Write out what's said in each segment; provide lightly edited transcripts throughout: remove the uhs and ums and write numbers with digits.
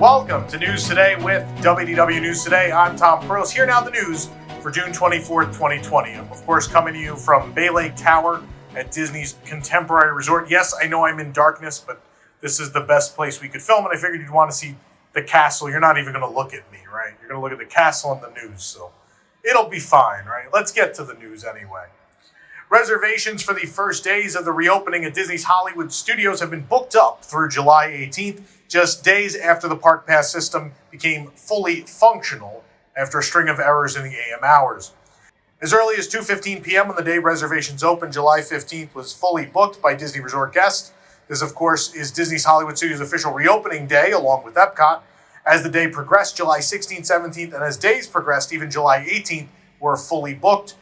Welcome to News Today with WDW News Today. I'm Tom Pearls. Here now the news for June 24th, 2020. I'm, of course, coming to you from Bay Lake Tower at Disney's Contemporary Resort. Yes, I know I'm in darkness, but this is the best place we could film, and I figured you'd want to see the castle. You're not even going to look at me, right? You're going to look at the castle on the news, so it'll be fine, right? Let's get to the news anyway. Reservations for the first days of the reopening at Disney's Hollywood Studios have been booked up through July 18th, just days after the Park Pass system became fully functional after a string of errors in the AM hours. As early as 2:15 p.m. on the day reservations opened, July 15th was fully booked by Disney Resort guests. This, of course, is Disney's Hollywood Studios' official reopening day, along with Epcot. As the day progressed, July 16th, 17th, and as days progressed, even July 18th were fully booked,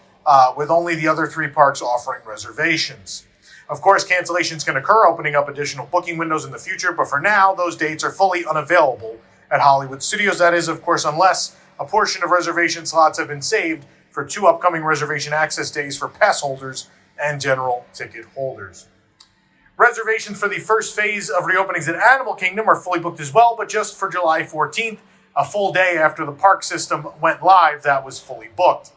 with only the other three parks offering reservations. Of course, cancellations can occur, opening up additional booking windows in the future, but for now, those dates are fully unavailable at Hollywood Studios. That is, of course, unless a portion of reservation slots have been saved for two upcoming reservation access days for pass holders and general ticket holders. Reservations for the first phase of reopenings at Animal Kingdom are fully booked as well, but just for July 14th, a full day after the park system went live, that was fully booked.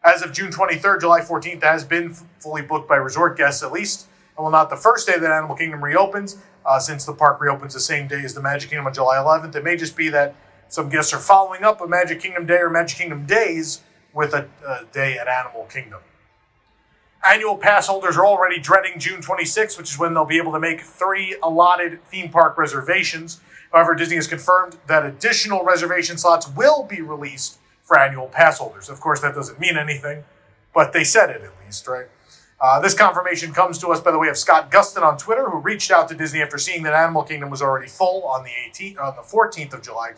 As of June 23rd, July 14th has been fully booked by resort guests at least, and will not the first day that Animal Kingdom reopens, since the park reopens the same day as the Magic Kingdom on July 11th. It may just be that some guests are following up a Magic Kingdom Day or Magic Kingdom Days with a day at Animal Kingdom. Annual pass holders are already dreading June 26th, which is when they'll be able to make 3 allotted theme park reservations. However, Disney has confirmed that additional reservation slots will be released for annual pass holders. Of course, that doesn't mean anything, but they said it at least, right? This confirmation comes to us by the way of Scott Gustin on Twitter, who reached out to Disney after seeing that Animal Kingdom was already full on the 14th of July,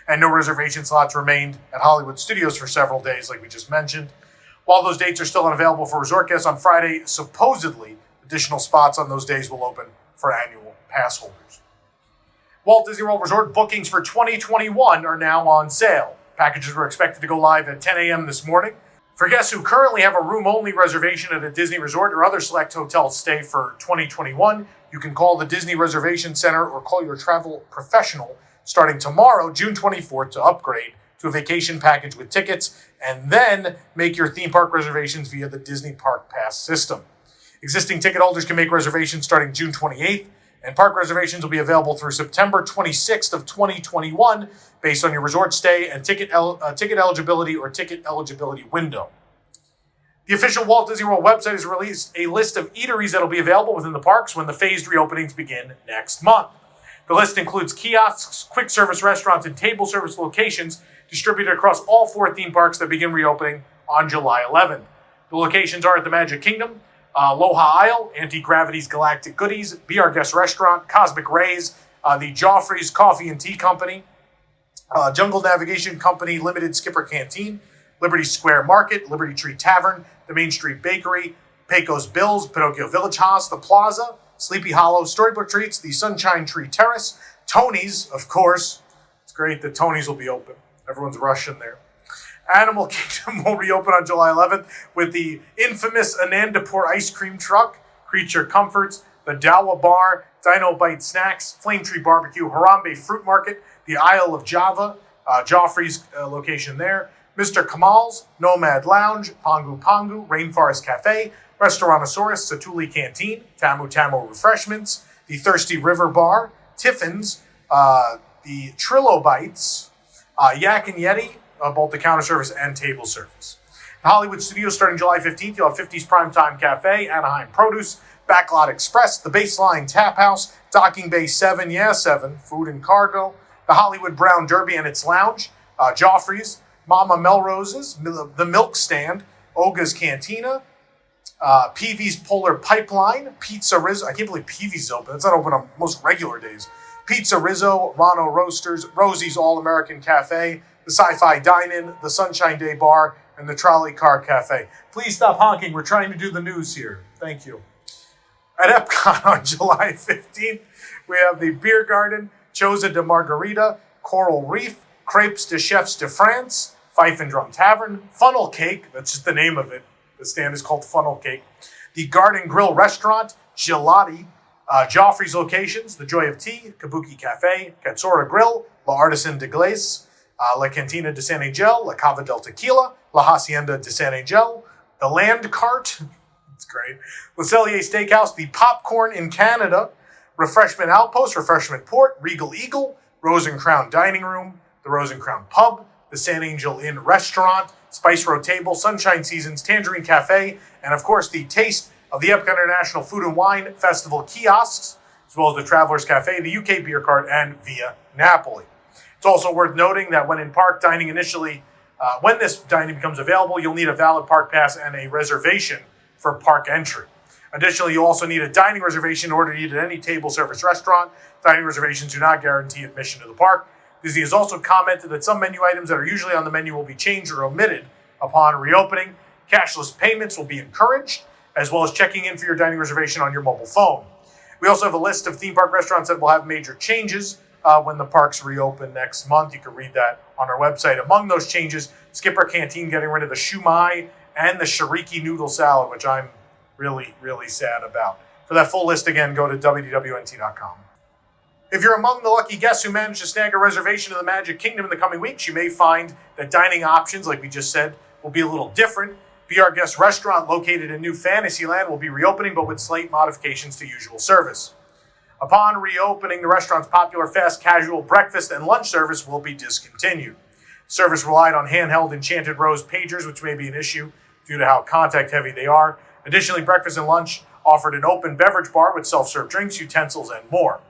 and no reservation slots remained at Hollywood Studios for several days, like we just mentioned. While those dates are still unavailable for resort guests on Friday, supposedly additional spots on those days will open for annual pass holders. Walt Disney World Resort bookings for 2021 are now on sale. Packages were expected to go live at 10 a.m. this morning. For guests who currently have a room-only reservation at a Disney resort or other select hotel stay for 2021, you can call the Disney Reservation Center or call your travel professional starting tomorrow, June 24th, to upgrade to a vacation package with tickets, and then make your theme park reservations via the Disney Park Pass system. Existing ticket holders can make reservations starting June 28th, and park reservations will be available through September 26th of 2021 based on your resort stay and ticket eligibility or ticket eligibility window. The official Walt Disney World website has released a list of eateries that will be available within the parks when the phased reopenings begin next month. The list includes kiosks, quick service restaurants, and table service locations distributed across all 4 theme parks that begin reopening on July 11th. The locations are at the Magic Kingdom, Aloha Isle, Anti-Gravity's Galactic Goodies, Be Our Guest Restaurant, Cosmic Rays, the Joffrey's Coffee and Tea Company, Jungle Navigation Company Limited Skipper Canteen, Liberty Square Market, Liberty Tree Tavern, the Main Street Bakery, Pecos Bills, Pinocchio Village Haas, the Plaza, Sleepy Hollow, Storybook Treats, the Sunshine Tree Terrace, Tony's, of course. It's great that Tony's will be open. Everyone's rushing there. Animal Kingdom will reopen on July 11th with the infamous Anandapur ice cream truck, Creature Comforts, the Dawa Bar, Dino Bite Snacks, Flame Tree Barbecue, Harambe Fruit Market, the Isle of Java, Joffrey's location there, Mr. Kamal's, Nomad Lounge, Pangu Pangu, Rainforest Cafe, Restaurantosaurus, Satuli Canteen, Tamu Tamu Refreshments, the Thirsty River Bar, Tiffin's, the Trilobites, Yak and Yeti, both the counter service and table service. In Hollywood Studios, starting July 15th, you'll have 50's Primetime Cafe, Anaheim Produce, Backlot Express, the Baseline Tap House, Docking Bay 7, Food and Cargo, the Hollywood Brown Derby and its lounge, Joffrey's, Mama Melrose's, the Milk Stand, Oga's Cantina, Peavy's Polar Pipeline, Pizza Rizzo. I can't believe Peavy's open. It's not open on most regular days. Pizza Rizzo, Rano Roasters, Rosie's All-American Cafe, the Sci-Fi Dine-In, the Sunshine Day Bar, and the Trolley Car Cafe. Please stop honking. We're trying to do the news here. Thank you. At Epcot on July 15th, we have the Beer Garden, Choza de Margarita, Coral Reef, Crepes de Chefs de France, Fife and Drum Tavern, Funnel Cake, that's just the name of it. The stand is called Funnel Cake. The Garden Grill Restaurant, Gelati, Joffrey's locations, the Joy of Tea, Kabuki Cafe, Katsura Grill, La Artisan de Glace, La Cantina de San Angel, La Cava del Tequila, La Hacienda de San Angel, the Land Cart, that's great, Le Cellier Steakhouse, the Popcorn in Canada, Refreshment Outpost, Refreshment Port, Regal Eagle, Rose and Crown Dining Room, the Rose and Crown Pub, the San Angel Inn Restaurant, Spice Road Table, Sunshine Seasons, Tangerine Cafe, and of course the Taste of the Epcot International Food and Wine Festival kiosks, as well as the Travelers Cafe, the UK Beer Cart, and Via Napoli. It's also worth noting that when in-park dining when this dining becomes available, you'll need a valid park pass and a reservation for park entry. Additionally, you'll also need a dining reservation in order to eat at any table service restaurant. Dining reservations do not guarantee admission to the park. Disney has also commented that some menu items that are usually on the menu will be changed or omitted upon reopening. Cashless payments will be encouraged, as well as checking in for your dining reservation on your mobile phone. We also have a list of theme park restaurants that will have major changes when the parks reopen next month. You can read that on our website. Among those changes, Skipper Canteen getting rid of the shumai and the shiriki noodle salad, which I'm really, really sad about. For that full list, again, go to WDWNT.com. If you're among the lucky guests who managed to snag a reservation in the Magic Kingdom in the coming weeks, you may find that dining options, like we just said, will be a little different. Be Our Guest restaurant located in New Fantasyland will be reopening, but with slight modifications to usual service. Upon reopening, the restaurant's popular fast casual breakfast and lunch service will be discontinued. Service relied on handheld Enchanted Rose pagers, which may be an issue due to how contact heavy they are. Additionally, breakfast and lunch offered an open beverage bar with self-serve drinks, utensils, and more.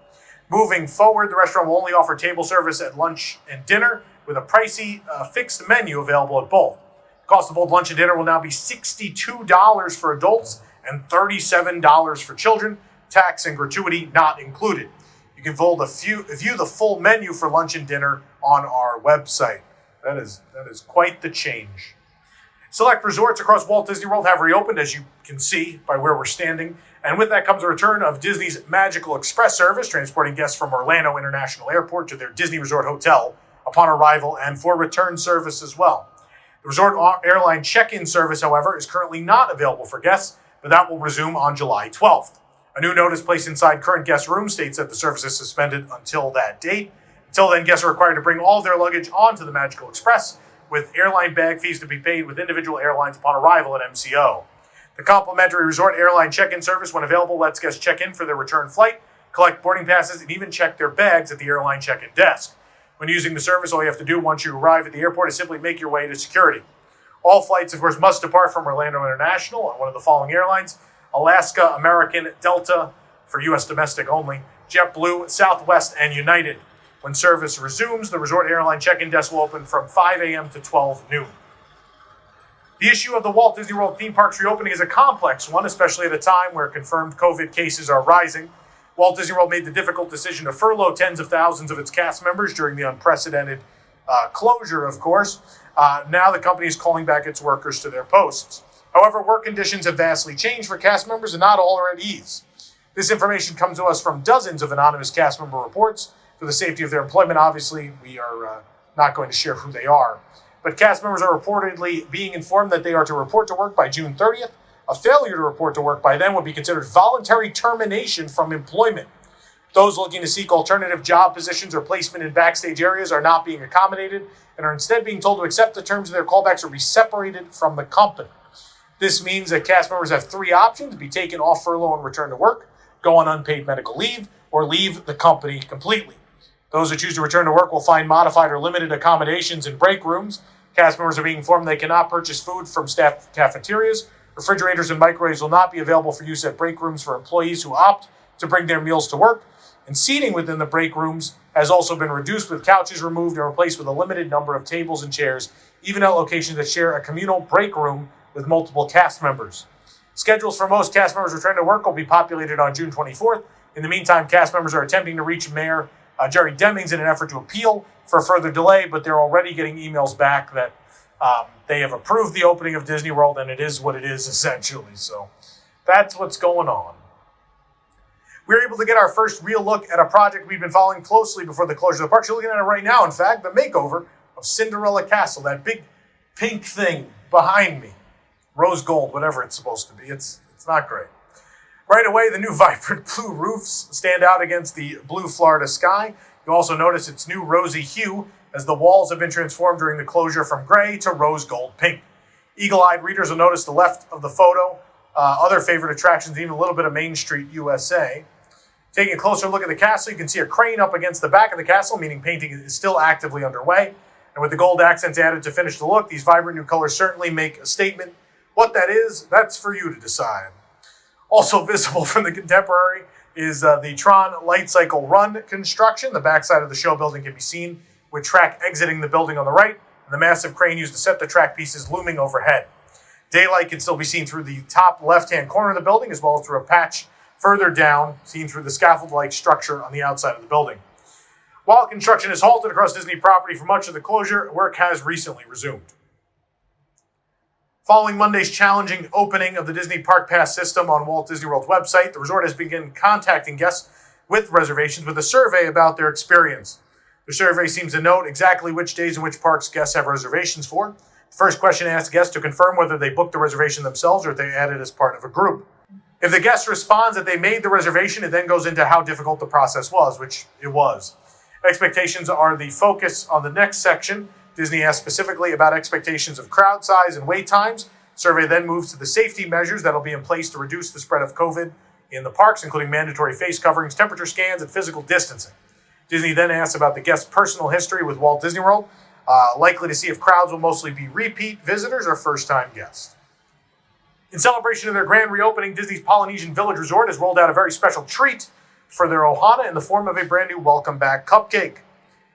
Moving forward, the restaurant will only offer table service at lunch and dinner with a pricey fixed menu available at both. The cost of both lunch and dinner will now be $62 for adults and $37 for children, tax and gratuity not included. You can view the full menu for lunch and dinner on our website. That is quite the change. Select resorts across Walt Disney World have reopened, as you can see by where we're standing. And with that comes a return of Disney's Magical Express service, transporting guests from Orlando International Airport to their Disney Resort Hotel upon arrival and for return service as well. The resort airline check-in service, however, is currently not available for guests, but that will resume on July 12th. A new notice placed inside current guest rooms states that the service is suspended until that date. Until then, guests are required to bring all their luggage onto the Magical Express, with airline bag fees to be paid with individual airlines upon arrival at MCO. The complimentary resort airline check-in service, when available, lets guests check in for their return flight, collect boarding passes, and even check their bags at the airline check-in desk. When using the service, all you have to do once you arrive at the airport is simply make your way to security. All flights, of course, must depart from Orlando International on one of the following airlines: Alaska, American, Delta for U.S. domestic only, JetBlue, Southwest, and United. When service resumes, the resort airline check-in desk will open from 5 a.m. to 12 noon. The issue of the Walt Disney World theme parks reopening is a complex one, especially at a time where confirmed COVID cases are rising. Walt Disney World made the difficult decision to furlough tens of thousands of its cast members during the unprecedented closure, of course. Now the company is calling back its workers to their posts. However, work conditions have vastly changed for cast members and not all are at ease. This information comes to us from dozens of anonymous cast member reports. For the safety of their employment, obviously, we are not going to share who they are. But cast members are reportedly being informed that they are to report to work by June 30th. A failure to report to work by then would be considered voluntary termination from employment. Those looking to seek alternative job positions or placement in backstage areas are not being accommodated and are instead being told to accept the terms of their callbacks or be separated from the company. This means that cast members have three options: be taken off furlough and return to work, go on unpaid medical leave, or leave the company completely. Those who choose to return to work will find modified or limited accommodations in break rooms. Cast members are being informed they cannot purchase food from staff cafeterias. Refrigerators and microwaves will not be available for use at break rooms for employees who opt to bring their meals to work. And seating within the break rooms has also been reduced, with couches removed and replaced with a limited number of tables and chairs, even at locations that share a communal break room with multiple cast members. Schedules for most cast members returning to work will be populated on June 24th. In the meantime, cast members are attempting to reach Mayor Jerry Demings in an effort to appeal for a further delay, but they're already getting emails back that they have approved the opening of Disney World, and it is what it is, essentially. So that's what's going on. We were able to get our first real look at a project we've been following closely before the closure of the park. You're looking at it right now, in fact, the makeover of Cinderella Castle, that big pink thing behind me. Rose gold, whatever it's supposed to be. It's not great. Right away, the new vibrant blue roofs stand out against the blue Florida sky. You'll also notice its new rosy hue as the walls have been transformed during the closure from gray to rose gold pink. Eagle-eyed readers will notice the left of the photo, other favorite attractions, even a little bit of Main Street, USA. Taking a closer look at the castle, you can see a crane up against the back of the castle, meaning painting is still actively underway. And with the gold accents added to finish the look, these vibrant new colors certainly make a statement. What that is, that's for you to decide. Also visible from the contemporary is the Tron Light Cycle Run construction. The backside of the show building can be seen with track exiting the building on the right, and the massive crane used to set the track pieces looming overhead. Daylight can still be seen through the top left-hand corner of the building, as well as through a patch further down, seen through the scaffold-like structure on the outside of the building. While construction is halted across Disney property for much of the closure, work has recently resumed. Following Monday's challenging opening of the Disney Park Pass system on Walt Disney World's website, the resort has begun contacting guests with reservations with a survey about their experience. The survey seems to note exactly which days and which parks guests have reservations for. The first question asks guests to confirm whether they booked the reservation themselves or if they added as part of a group. If the guest responds that they made the reservation, it then goes into how difficult the process was, which it was. Expectations are the focus on the next section. Disney asked specifically about expectations of crowd size and wait times. The survey then moves to the safety measures that will be in place to reduce the spread of COVID in the parks, including mandatory face coverings, temperature scans, and physical distancing. Disney then asks about the guest's personal history with Walt Disney World, likely to see if crowds will mostly be repeat visitors or first-time guests. In celebration of their grand reopening, Disney's Polynesian Village Resort has rolled out a very special treat for their ohana in the form of a brand new welcome back cupcake.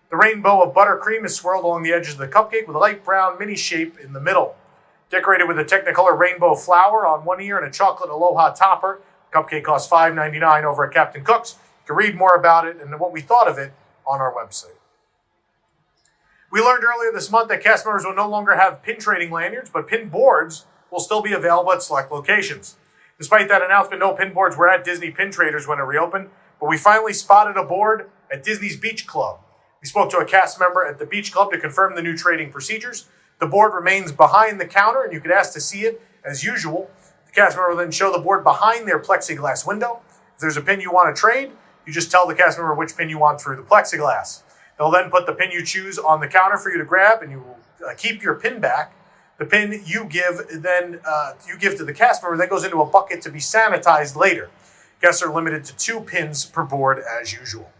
The rainbow of buttercream is swirled along the edges of the cupcake with a light brown mini shape in the middle. Decorated with a Technicolor rainbow flower on one ear and a chocolate aloha topper, the cupcake costs $5.99 over at Captain Cook's. You can read more about it and what we thought of it on our website. We learned earlier this month that cast members will no longer have pin trading lanyards, but pin boards will still be available at select locations. Despite that announcement, no pin boards were at Disney Pin Traders when it reopened, but we finally spotted a board at Disney's Beach Club. We spoke to a cast member at the Beach Club to confirm the new trading procedures. The board remains behind the counter, and you could ask to see it as usual. The cast member will then show the board behind their plexiglass window. If there's a pin you want to trade, you just tell the cast member which pin you want through the plexiglass. They'll then put the pin you choose on the counter for you to grab, and you will keep your pin back. The pin you give to the cast member then goes into a bucket to be sanitized later. Guests are limited to 2 pins per board as usual.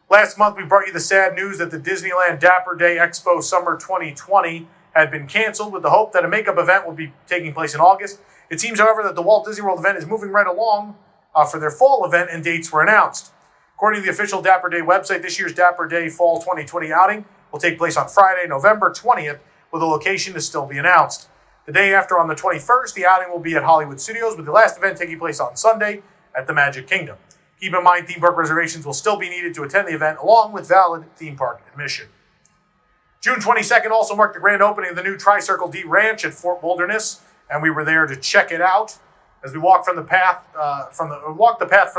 Last month, we brought you the sad news that the Disneyland Dapper Day Expo Summer 2020 had been canceled with the hope that a makeup event would be taking place in August. It seems, however, that the Walt Disney World event is moving right along for their fall event, and dates were announced. According to the official Dapper Day website, this year's Dapper Day Fall 2020 outing will take place on Friday, November 20th, with a location to still be announced. The day after, on the 21st, the outing will be at Hollywood Studios, with the last event taking place on Sunday at the Magic Kingdom. Keep in mind, theme park reservations will still be needed to attend the event, along with valid theme park admission. June 22nd also marked the grand opening of the new Tri-Circle D Ranch at Fort Wilderness, and we were there to check it out. As we walked the path from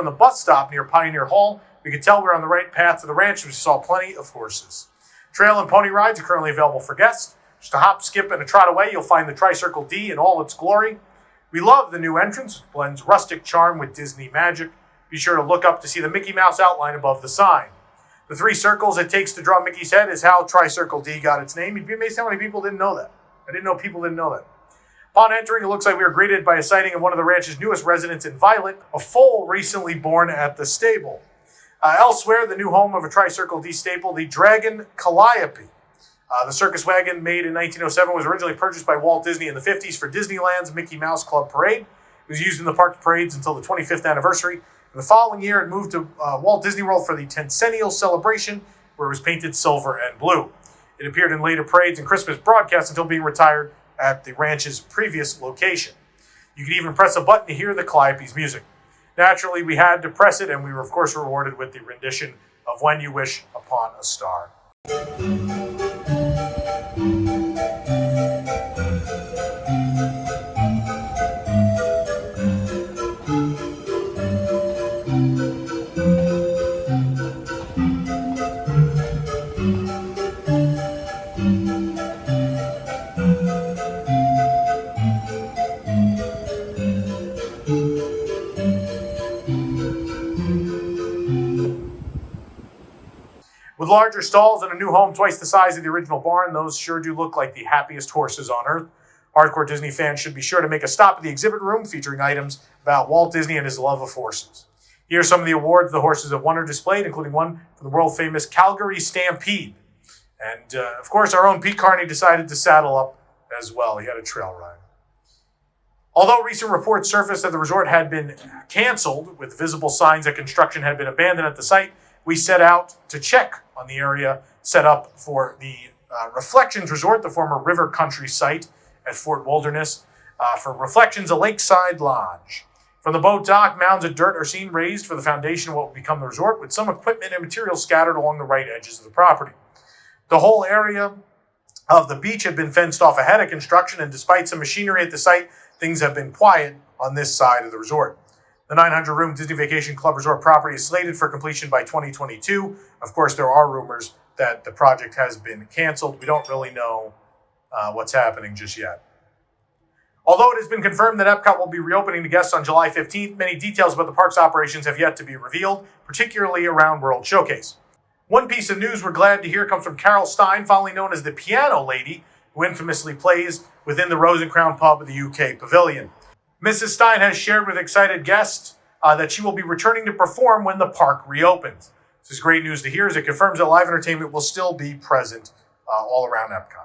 the bus stop near Pioneer Hall, we could tell we were on the right path to the ranch, and we saw plenty of horses. Trail and pony rides are currently available for guests. Just a hop, skip, and a trot away, you'll find the Tri-Circle D in all its glory. We love the new entrance, blends rustic charm with Disney magic. Be sure to look up to see the Mickey Mouse outline above the sign. The 3 circles it takes to draw Mickey's head is how Tri-Circle D got its name. You'd be amazed how many people didn't know that. I didn't know people didn't know that. Upon entering, it looks like we were greeted by a sighting of one of the ranch's newest residents in Violet, a foal recently born at the stable. Elsewhere, the new home of a Tri-Circle D staple, the Dragon Calliope. The circus wagon, made in 1907, was originally purchased by Walt Disney in the 50s for Disneyland's Mickey Mouse Club Parade. It was used in the park's parades until the 25th anniversary. In the following year, it moved to Walt Disney World for the Tencennial Celebration, where it was painted silver and blue. It appeared in later parades and Christmas broadcasts until being retired at the ranch's previous location. You could even press a button to hear the Calliope's music. Naturally, we had to press it, and we were, of course, rewarded with the rendition of When You Wish Upon a Star. With larger stalls and a new home twice the size of the original barn, those sure do look like the happiest horses on earth. Hardcore Disney fans should be sure to make a stop at the exhibit room featuring items about Walt Disney and his love of horses. Here are some of the awards the horses have won or displayed, including one for the world-famous Calgary Stampede. And, of course, our own Pete Carney decided to saddle up as well. He had a trail ride. Although recent reports surfaced that the resort had been canceled, with visible signs that construction had been abandoned at the site, we set out to check on the area set up for the Reflections Resort, the former River Country site at Fort Wilderness. For Reflections, a lakeside lodge. From the boat dock, mounds of dirt are seen raised for the foundation of what will become the resort, with some equipment and materials scattered along the right edges of the property. The whole area of the beach had been fenced off ahead of construction, and despite some machinery at the site, things have been quiet on this side of the resort. The 900-room Disney Vacation Club Resort property is slated for completion by 2022. Of course, there are rumors that the project has been canceled. We don't really know what's happening just yet. Although it has been confirmed that Epcot will be reopening to guests on July 15th, many details about the park's operations have yet to be revealed, particularly around World Showcase. One piece of news we're glad to hear comes from Carol Stein, fondly known as the Piano Lady, who infamously plays within the Rose and Crown pub of the UK Pavilion. Mrs. Stein has shared with excited guests that she will be returning to perform when the park reopens. This is great news to hear, as it confirms that live entertainment will still be present all around Epcot.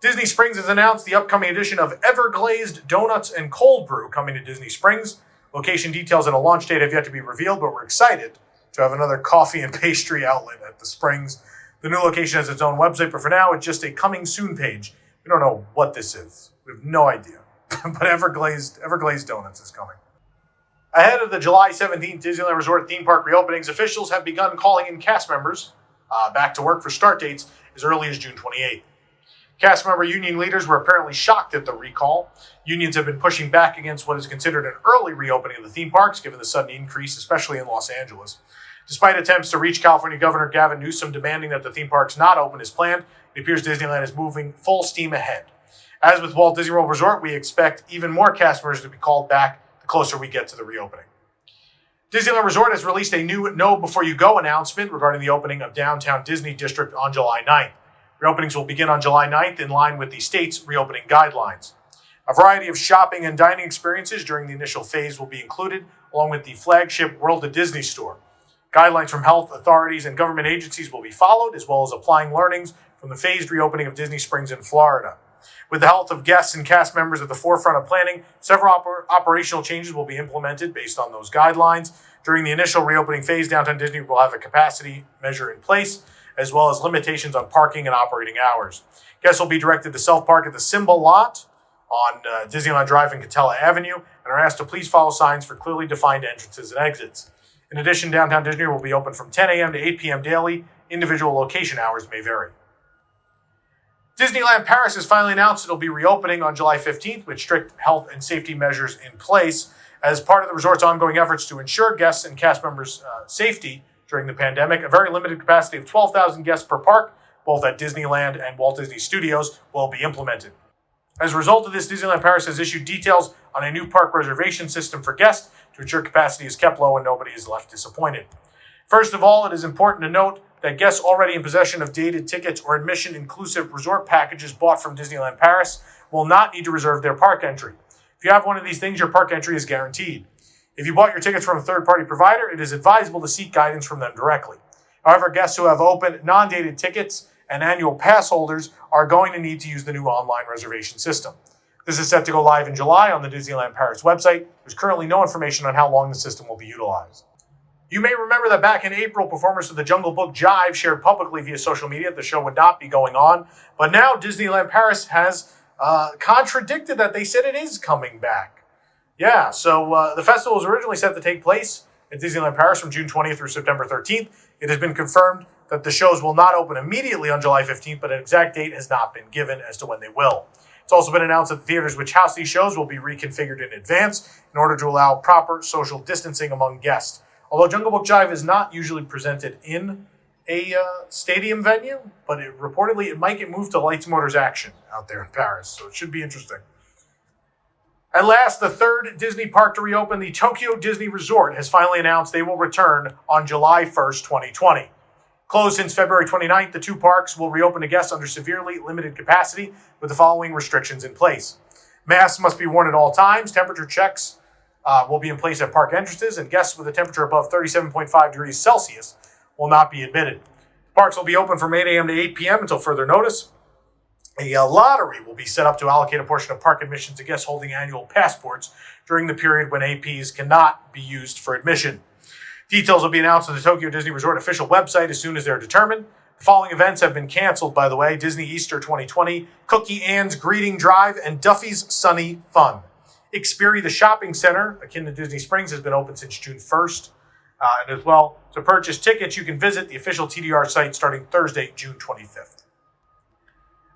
Disney Springs has announced the upcoming edition of Everglazed Donuts and Cold Brew coming to Disney Springs. Location details and a launch date have yet to be revealed, but we're excited to have another coffee and pastry outlet at the Springs. The new location has its own website, but for now, it's just a coming soon page. We don't know what this is. We have no idea. But Everglazed Donuts is coming. Ahead of the July 17th Disneyland Resort theme park reopenings, officials have begun calling in cast members back to work for start dates as early as June 28th. Cast member union leaders were apparently shocked at the recall. Unions have been pushing back against what is considered an early reopening of the theme parks, given the sudden increase, especially in Los Angeles. Despite attempts to reach California Governor Gavin Newsom demanding that the theme parks not open as planned, it appears Disneyland is moving full steam ahead. As with Walt Disney World Resort, we expect even more cast members to be called back the closer we get to the reopening. Disneyland Resort has released a new Know Before You Go announcement regarding the opening of Downtown Disney District on July 9th. Reopenings will begin on July 9th in line with the state's reopening guidelines. A variety of shopping and dining experiences during the initial phase will be included, along with the flagship World of Disney store. Guidelines from health authorities and government agencies will be followed, as well as applying learnings from the phased reopening of Disney Springs in Florida. With the health of guests and cast members at the forefront of planning, several operational changes will be implemented based on those guidelines. During the initial reopening phase, Downtown Disney will have a capacity measure in place, as well as limitations on parking and operating hours. Guests will be directed to self-park at the Symbol Lot on Disneyland Drive and Catella Avenue, and are asked to please follow signs for clearly defined entrances and exits. In addition, Downtown Disney will be open from 10 a.m. to 8 p.m. daily. Individual location hours may vary. Disneyland Paris has finally announced it will be reopening on July 15th with strict health and safety measures in place. As part of the resort's ongoing efforts to ensure guests and cast members' safety during the pandemic, a very limited capacity of 12,000 guests per park, both at Disneyland and Walt Disney Studios, will be implemented. As a result of this, Disneyland Paris has issued details on a new park reservation system for guests to ensure capacity is kept low and nobody is left disappointed. First of all, it is important to note that guests already in possession of dated tickets or admission-inclusive resort packages bought from Disneyland Paris will not need to reserve their park entry. If you have one of these things, your park entry is guaranteed. If you bought your tickets from a third-party provider, it is advisable to seek guidance from them directly. However, guests who have open, non-dated tickets and annual pass holders are going to need to use the new online reservation system. This is set to go live in July on the Disneyland Paris website. There's currently no information on how long the system will be utilized. You may remember that back in April, performers of the Jungle Book Jive shared publicly via social media that the show would not be going on. But now Disneyland Paris has contradicted that. They said it is coming back. Yeah, so the festival was originally set to take place at Disneyland Paris from June 20th through September 13th. It has been confirmed that the shows will not open immediately on July 15th, but an exact date has not been given as to when they will. It's also been announced that the theaters which house these shows will be reconfigured in advance in order to allow proper social distancing among guests. Although Jungle Book Jive is not usually presented in a stadium venue, but reportedly it might get moved to Lights Motors Action out there in Paris, so it should be interesting. At last, the third Disney park to reopen, the Tokyo Disney Resort, has finally announced they will return on July 1st, 2020. Closed since February 29th, the two parks will reopen to guests under severely limited capacity with the following restrictions in place. Masks must be worn at all times. Temperature checks will be in place at park entrances, and guests with a temperature above 37.5 degrees Celsius will not be admitted. Parks will be open from 8 a.m. to 8 p.m. until further notice. A lottery will be set up to allocate a portion of park admission to guests holding annual passports during the period when APs cannot be used for admission. Details will be announced on the Tokyo Disney Resort official website as soon as they're determined. The following events have been canceled, by the way: Disney Easter 2020, Cookie Ann's Greeting Drive, and Duffy's Sunny Fun. Xperi, the shopping center, akin to Disney Springs, has been open since June 1st. And as well, to purchase tickets, you can visit the official TDR site starting Thursday, June 25th.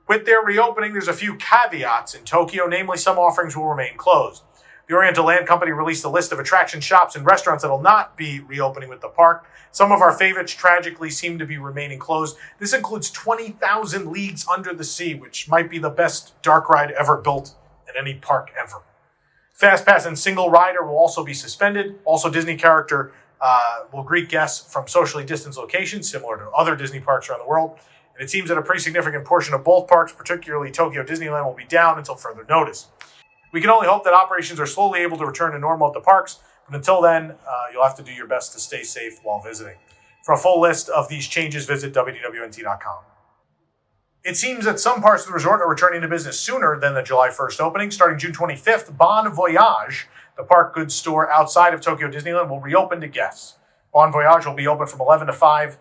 With their reopening, there's a few caveats in Tokyo, namely some offerings will remain closed. The Oriental Land Company released a list of attraction shops and restaurants that will not be reopening with the park. Some of our favorites tragically seem to be remaining closed. This includes 20,000 Leagues Under the Sea, which might be the best dark ride ever built at any park ever. Fast Pass and Single Rider will also be suspended. Also, Disney Character will greet guests from socially distanced locations, similar to other Disney parks around the world. And it seems that a pretty significant portion of both parks, particularly Tokyo Disneyland, will be down until further notice. We can only hope that operations are slowly able to return to normal at the parks, but until then, you'll have to do your best to stay safe while visiting. For a full list of these changes, visit WDWNT.com. It seems that some parts of the resort are returning to business sooner than the July 1st opening. Starting June 25th, Bon Voyage, the park goods store outside of Tokyo Disneyland, will reopen to guests. Bon Voyage will be open from 11 to 5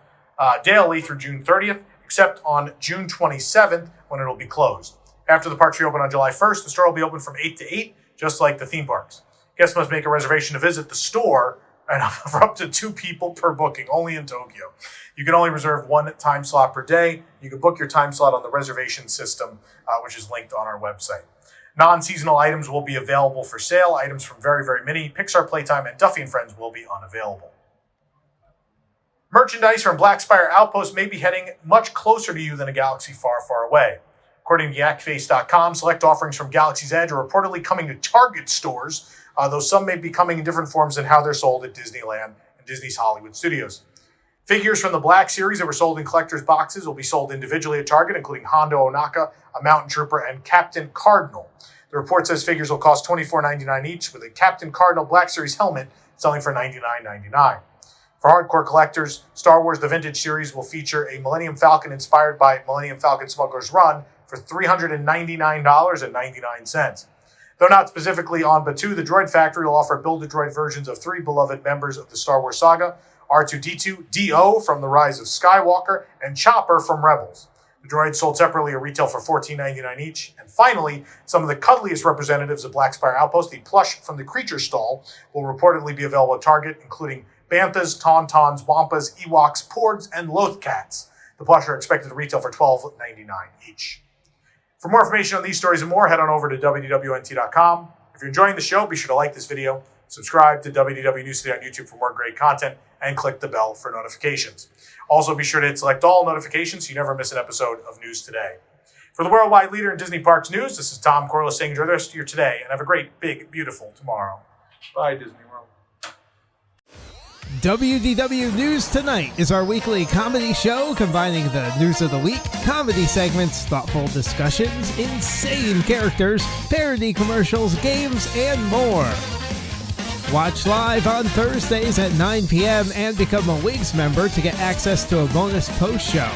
daily through June 30th, except on June 27th when it will be closed. After the parks reopen on July 1st, the store will be open from 8 to 8, just like the theme parks. Guests must make a reservation to visit the store and for up to 2 people per booking, only in Tokyo. You can only reserve 1 time slot per day. You can book your time slot on the reservation system, which is linked on our website. Non-seasonal items will be available for sale. Items from Very, Very Mini, Pixar Playtime, and Duffy & Friends will be unavailable. Merchandise from Black Spire Outpost may be heading much closer to you than a galaxy far, far away. According to yakface.com, select offerings from Galaxy's Edge are reportedly coming to Target stores, though some may be coming in different forms than how they're sold at Disneyland and Disney's Hollywood Studios. Figures from the Black Series that were sold in collector's boxes will be sold individually at Target, including Hondo Onaka, a Mountain Trooper, and Captain Cardinal. The report says figures will cost $24.99 each, with a Captain Cardinal Black Series helmet selling for $99.99. For hardcore collectors, Star Wars The Vintage Series will feature a Millennium Falcon inspired by Millennium Falcon Smuggler's Run for $399.99. Though not specifically on Batuu, the Droid Factory will offer Build-A-Droid versions of 3 beloved members of the Star Wars saga: R2-D2, D-O from The Rise of Skywalker, and Chopper from Rebels. The droids sold separately at retail for $14.99 each. And finally, some of the cuddliest representatives of Black Spire Outpost, the plush from the Creature Stall, will reportedly be available at Target, including Banthas, Tauntauns, Wampas, Ewoks, Porgs, and Lothcats. The plush are expected to retail for $12.99 each. For more information on these stories and more, head on over to WDWNT.com. If you're enjoying the show, be sure to like this video, subscribe to WDW News Today on YouTube for more great content, and click the bell for notifications. Also, be sure to select all notifications so you never miss an episode of News Today. For the worldwide leader in Disney Parks news, this is Tom Corliss saying enjoy the rest of your today and have a great, big, beautiful tomorrow. Bye, Disney World. WDW News Tonight is our weekly comedy show combining the news of the week, comedy segments, thoughtful discussions, insane characters, parody commercials, games, and more. Watch live on Thursdays at 9 p.m. and become a WIGS member to get access to a bonus post show.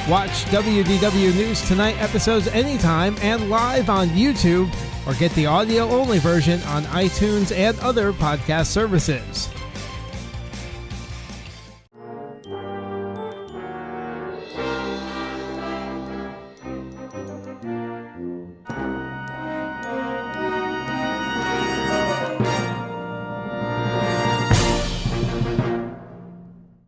Watch WDW News Tonight episodes anytime and live on YouTube, or get the audio-only version on iTunes and other podcast services.